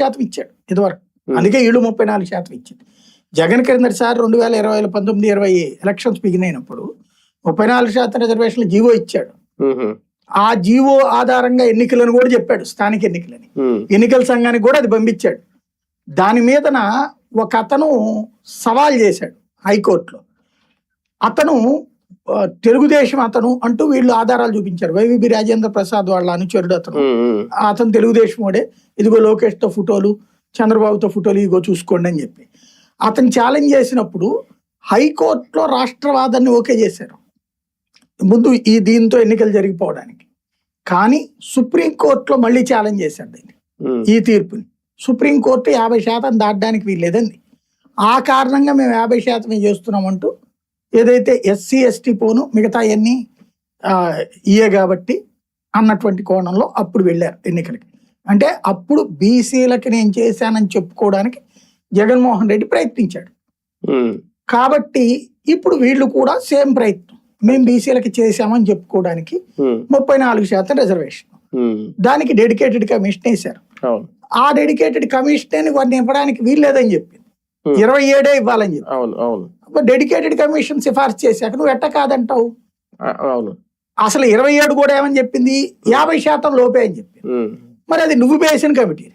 40% ఇచ్చాడు ఇదివరకు. అందుకే వీళ్ళు 34% ఇచ్చింది. జగన్ కిందటిసారి 2020 19-20 ఎలక్షన్స్ బిగినైనప్పుడు 34% రిజర్వేషన్లు జీవో ఇచ్చాడు. ఆ జీవో ఆధారంగా ఎన్నికలను కూడా చెప్పాడు, స్థానిక ఎన్నికలని. ఎన్నికల సంఘానికి కూడా అది పంపించాడు. దాని మీదన ఒక అతను సవాల్ చేశాడు హైకోర్టులో. అతను తెలుగుదేశం అతను అంటూ వీళ్ళు ఆధారాలు చూపించారు. వైవిబి రాజేంద్ర ప్రసాద్ వాళ్ళ అనుచరుడు అతను తెలుగుదేశం వాడే, ఇదిగో లోకేష్తో ఫోటోలు, చంద్రబాబుతో ఫోటోలు, ఇదిగో చూసుకోండి అని చెప్పి అతను ఛాలెంజ్ చేసినప్పుడు హైకోర్టులో రాష్ట్రవాదాన్ని ఓకే చేశారు ముందు దీంతో ఎన్నికలు జరిగిపోవడానికి. కానీ సుప్రీంకోర్టులో మళ్ళీ ఛాలెంజ్ చేశాడు దీన్ని, ఈ తీర్పుని. సుప్రీంకోర్టు 50% దాటడానికి వీల్లేదండి. ఆ కారణంగా మేము 50% చేస్తున్నామంటూ ఏదైతే ఎస్సీ ఎస్టీ పోను మిగతా అన్ని ఇయే కాబట్టి అన్నటువంటి కోణంలో అప్పుడు వెళ్ళారు ఎన్నికలకి. అంటే అప్పుడు బీసీలకి నేను చేశానని చెప్పుకోవడానికి జగన్మోహన్ రెడ్డి ప్రయత్నించాడు. కాబట్టి ఇప్పుడు వీళ్ళు కూడా సేమ్ ప్రయత్నం, మేము బీసీలకి చేశామని చెప్పుకోవడానికి 34% రిజర్వేషన్. దానికి డెడికేటెడ్ కమిషన్ వేశారు. ఆ డెడికేటెడ్ కమిషన్ వారిని ఇవ్వడానికి వీల్లేదని చెప్పింది, 27 ఇవ్వాలని చెప్పి. డెడికేటెడ్ కమిషన్ సిఫార్సు చేశాక నువ్వు ఎట్ట కాదంటావు? అసలు 27 కూడా ఏమని చెప్పింది, 50% లోపే అని చెప్పింది. మరి అది నువ్వు వేసిన కమిటీ.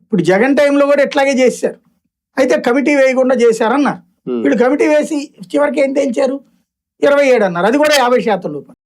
ఇప్పుడు జగన్ టైంలో కూడా ఇట్లాగే చేశారు, అయితే కమిటీ వేయకుండా చేశారన్నారు. వీళ్ళు కమిటీ వేసి చివరికి ఏం తేల్చారు, 27 అన్నారు, అది కూడా 50% లోపే.